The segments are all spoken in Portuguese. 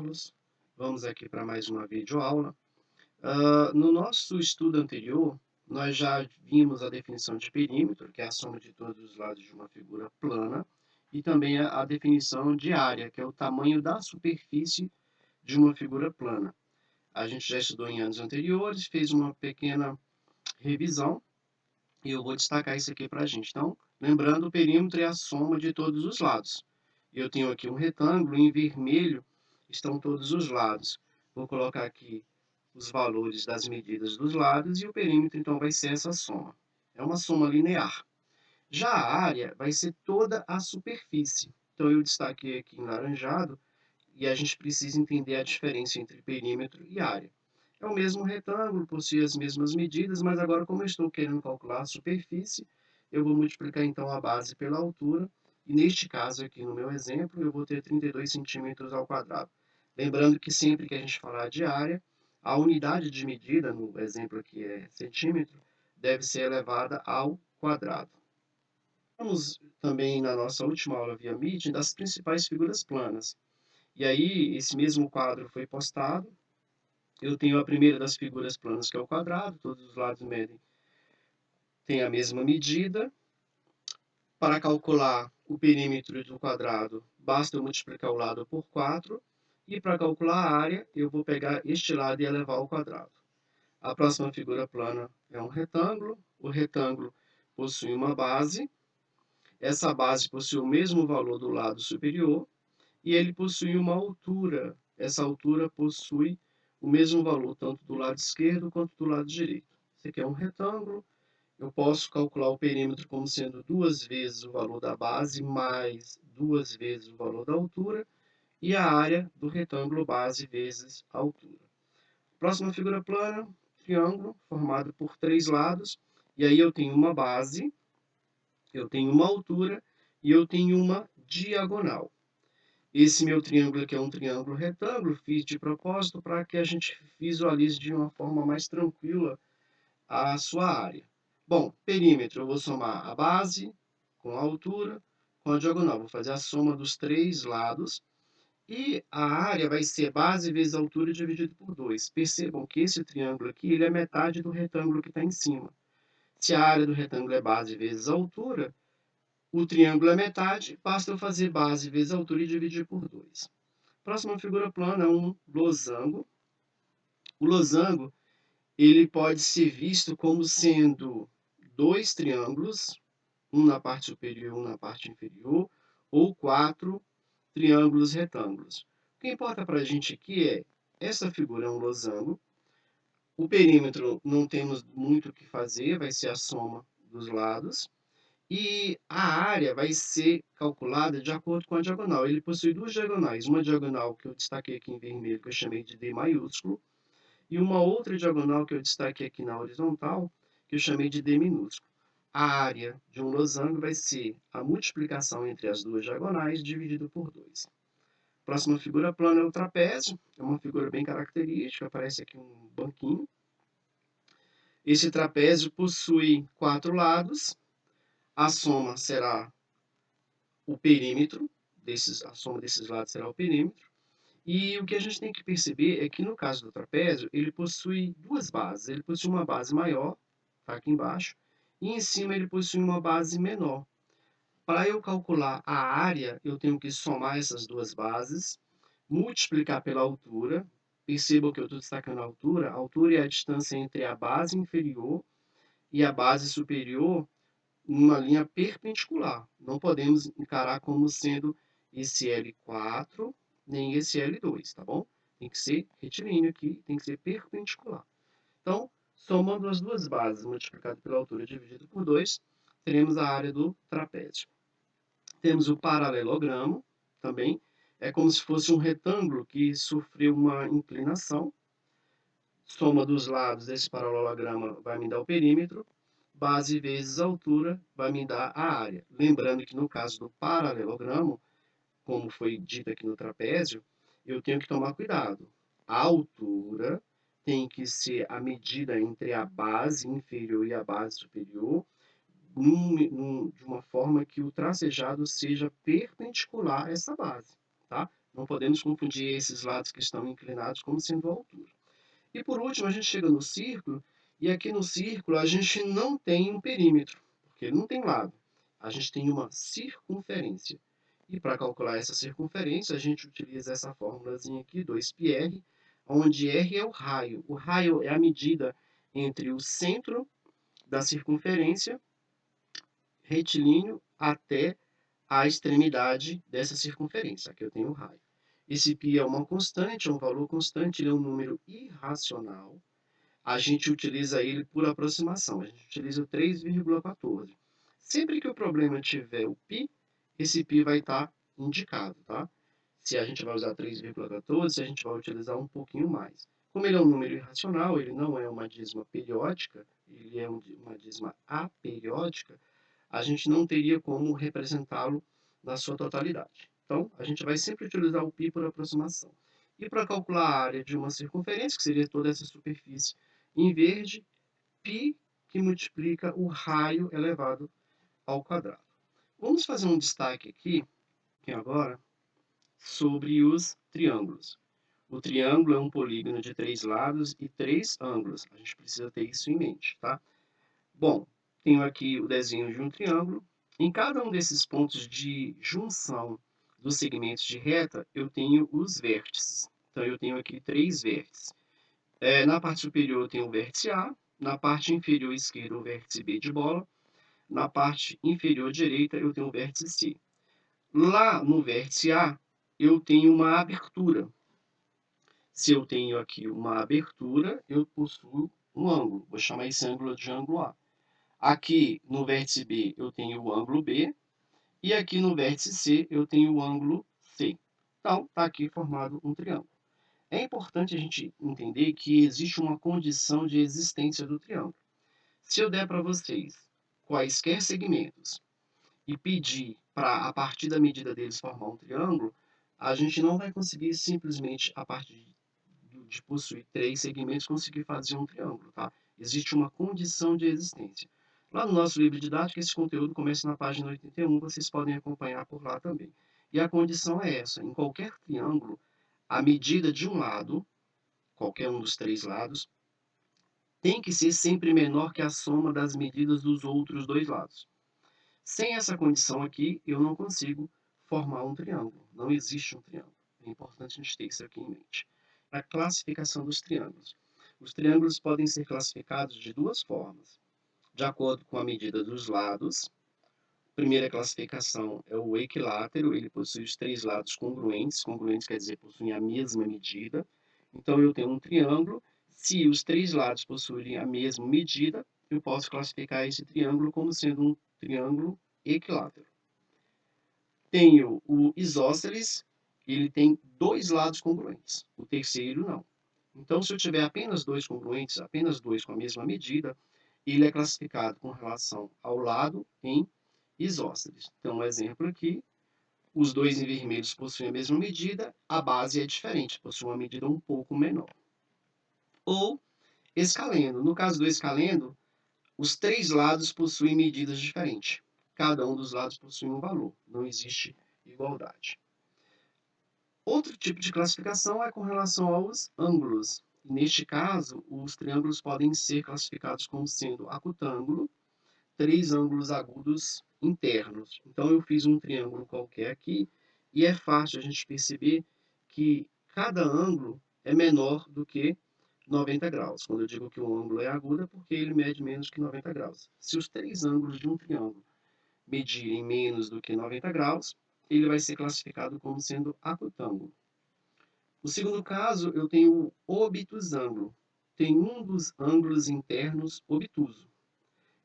Carlos. Vamos aqui para mais uma videoaula. No nosso estudo anterior, nós já vimos a definição de perímetro, que é a soma de todos os lados de uma figura plana, e também a definição de área, que é o tamanho da superfície de uma figura plana. A gente já estudou em anos anteriores, fez uma pequena revisão, e eu vou destacar isso aqui para a gente. Então, lembrando, o perímetro é a soma de todos os lados. Eu tenho aqui um retângulo, em vermelho estão todos os lados. Vou colocar aqui os valores das medidas dos lados e o perímetro, então, vai ser essa soma. É uma soma linear. Já a área vai ser toda a superfície. Então, eu destaquei aqui em laranjado e a gente precisa entender a diferença entre perímetro e área. É o mesmo retângulo, possui as mesmas medidas, mas agora, como eu estou querendo calcular a superfície, eu vou multiplicar então a base pela altura, e neste caso aqui no meu exemplo, eu vou ter 32 centímetros ao quadrado. Lembrando que sempre que a gente falar de área, a unidade de medida, no exemplo aqui é centímetro, deve ser elevada ao quadrado. Vamos também na nossa última aula via Meeting das principais figuras planas. E aí, esse mesmo quadro foi postado. Eu tenho a primeira das figuras planas, que é o quadrado, todos os lados têm a mesma medida. Para calcular o perímetro do quadrado, basta eu multiplicar o lado por 4. E para calcular a área, eu vou pegar este lado e elevar ao quadrado. A próxima figura plana é um retângulo. O retângulo possui uma base. Essa base possui o mesmo valor do lado superior. E ele possui uma altura. Essa altura possui o mesmo valor tanto do lado esquerdo quanto do lado direito. Esse aqui é um retângulo. Eu posso calcular o perímetro como sendo 2 vezes o valor da base mais 2 vezes o valor da altura e a área do retângulo base vezes a altura. Próxima figura plana, triângulo formado por 3 lados. E aí eu tenho uma base, eu tenho uma altura e eu tenho uma diagonal. Esse meu triângulo aqui é um triângulo retângulo, fiz de propósito para que a gente visualize de uma forma mais tranquila a sua área. Bom, perímetro, eu vou somar a base com a altura, com a diagonal. Vou fazer a soma dos 3 lados. E a área vai ser base vezes altura dividido por 2. Percebam que esse triângulo aqui ele é metade do retângulo que está em cima. Se a área do retângulo é base vezes altura, o triângulo é metade, basta eu fazer base vezes altura e dividir por 2. Próxima figura plana é um losango. O losango ele pode ser visto como sendo 2 triângulos, um na parte superior e um na parte inferior, ou 4 triângulos retângulos. O que importa para a gente aqui é, essa figura é um losango, o perímetro não temos muito o que fazer, vai ser a soma dos lados, e a área vai ser calculada de acordo com a diagonal. Ele possui 2 diagonais, uma diagonal que eu destaquei aqui em vermelho, que eu chamei de D maiúsculo, e uma outra diagonal que eu destaquei aqui na horizontal, que eu chamei de D minúsculo. A área de um losango vai ser a multiplicação entre as 2 diagonais dividido por 2. Próxima figura plana é o trapézio, é uma figura bem característica, aparece aqui um banquinho. Esse trapézio possui 4 lados, a soma será o perímetro, a soma desses lados será o perímetro. E o que a gente tem que perceber é que no caso do trapézio, ele possui 2 bases. Ele possui uma base maior, está aqui embaixo, e em cima ele possui uma base menor. Para eu calcular a área, eu tenho que somar essas 2 bases, multiplicar pela altura. Percebam que eu estou destacando a altura. A altura é a distância entre a base inferior e a base superior numa linha perpendicular. Não podemos encarar como sendo esse L4 nem esse L2, tá bom? Tem que ser retilíneo aqui, tem que ser perpendicular. Então, somando as 2 bases multiplicado pela altura dividido por 2, teremos a área do trapézio. Temos o paralelogramo também, é como se fosse um retângulo que sofreu uma inclinação. Soma dos lados desse paralelogramo vai me dar o perímetro, base vezes altura vai me dar a área. Lembrando que no caso do paralelogramo, como foi dito aqui no trapézio, eu tenho que tomar cuidado. A altura tem que ser a medida entre a base inferior e a base superior, de uma forma que o tracejado seja perpendicular a essa base, tá? Não podemos confundir esses lados que estão inclinados como sendo a altura. E por último, a gente chega no círculo, e aqui no círculo a gente não tem um perímetro, porque ele não tem lado. A gente tem uma circunferência. E para calcular essa circunferência, a gente utiliza essa fórmulazinha aqui, 2πr, onde r é o raio. O raio é a medida entre o centro da circunferência retilíneo até a extremidade dessa circunferência. Aqui eu tenho o raio. Esse π é uma constante, é um valor constante, ele é um número irracional. A gente utiliza ele por aproximação, a gente utiliza o 3,14. Sempre que o problema tiver o π, esse π vai estar indicado, tá? Se a gente vai usar 3,14, a gente vai utilizar um pouquinho mais. Como ele é um número irracional, ele não é uma dízima periódica, ele é uma dízima aperiódica, a gente não teria como representá-lo na sua totalidade. Então, a gente vai sempre utilizar o π por aproximação. E para calcular a área de uma circunferência, que seria toda essa superfície em verde, π que multiplica o raio elevado ao quadrado. Vamos fazer um destaque aqui agora, sobre os triângulos. O triângulo é um polígono de 3 lados e 3 ângulos. A gente precisa ter isso em mente, tá? Bom, tenho aqui o desenho de um triângulo. Em cada um desses pontos de junção dos segmentos de reta, eu tenho os vértices. Então, eu tenho aqui 3 vértices. Na parte superior, eu tenho o vértice A. Na parte inferior esquerda, o vértice B de bola. Na parte inferior direita, eu tenho o vértice C. Lá no vértice A, eu tenho uma abertura. Se eu tenho aqui uma abertura, eu possuo um ângulo. Vou chamar esse ângulo de ângulo A. Aqui no vértice B eu tenho o ângulo B. E aqui no vértice C eu tenho o ângulo C. Então, está aqui formado um triângulo. É importante a gente entender que existe uma condição de existência do triângulo. Se eu der para vocês quaisquer segmentos e pedir para, a partir da medida deles, formar um triângulo, a gente não vai conseguir simplesmente, a partir de possuir 3 segmentos, conseguir fazer um triângulo, tá? Existe uma condição de existência. Lá no nosso livro didático, esse conteúdo começa na página 81, vocês podem acompanhar por lá também. E a condição é essa: em qualquer triângulo, a medida de um lado, qualquer um dos 3 lados, tem que ser sempre menor que a soma das medidas dos outros 2 lados. Sem essa condição aqui, eu não consigo formar um triângulo. Não existe um triângulo. É importante a gente ter isso aqui em mente. A classificação dos triângulos. Os triângulos podem ser classificados de duas formas. De acordo com a medida dos lados. A primeira classificação é o equilátero. Ele possui os 3 lados congruentes. Congruentes quer dizer possuem a mesma medida. Então, eu tenho um triângulo. Se os 3 lados possuírem a mesma medida, eu posso classificar esse triângulo como sendo um triângulo equilátero. Tenho o isósceles, ele tem 2 lados congruentes, o terceiro não. Então, se eu tiver apenas 2 congruentes, apenas 2 com a mesma medida, ele é classificado com relação ao lado em isósceles. Então, um exemplo aqui, os 2 em vermelhos possuem a mesma medida, a base é diferente, possui uma medida um pouco menor. Ou escaleno. No caso do escaleno, os 3 lados possuem medidas diferentes. Cada um dos lados possui um valor. Não existe igualdade. Outro tipo de classificação é com relação aos ângulos. Neste caso, os triângulos podem ser classificados como sendo acutângulo, 3 ângulos agudos internos. Então, eu fiz um triângulo qualquer aqui e é fácil a gente perceber que cada ângulo é menor do que 90 graus. Quando eu digo que um ângulo é agudo, é porque ele mede menos que 90 graus. Se os 3 ângulos de um triângulo medirem menos do que 90 graus, ele vai ser classificado como sendo acutângulo. No segundo caso, eu tenho o obtusângulo. Tem um dos ângulos internos obtuso.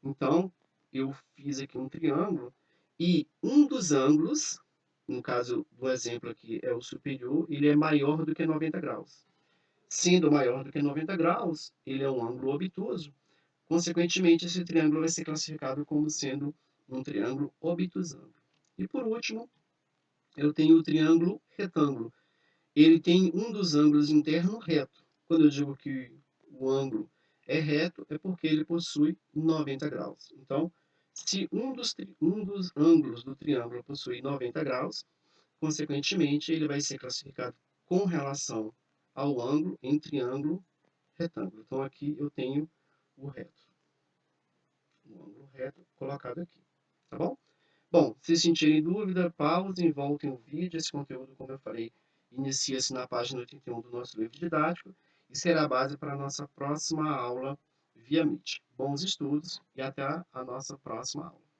Então, eu fiz aqui um triângulo e um dos ângulos, no caso do exemplo aqui é o superior, ele é maior do que 90 graus. Sendo maior do que 90 graus, ele é um ângulo obtuso. Consequentemente, esse triângulo vai ser classificado como sendo um triângulo obtusângulo. E por último, eu tenho o triângulo retângulo. Ele tem um dos ângulos internos reto. Quando eu digo que o ângulo é reto, é porque ele possui 90 graus. Então, se um dos ângulos do triângulo possui 90 graus, consequentemente, ele vai ser classificado com relação ao ângulo em triângulo retângulo. Então, aqui eu tenho o reto, o ângulo reto colocado aqui, tá bom? Bom, se sentirem dúvida, pausem, voltem o vídeo. Esse conteúdo, como eu falei, inicia-se na página 81 do nosso livro didático e será a base para a nossa próxima aula via Meet. Bons estudos e até a nossa próxima aula.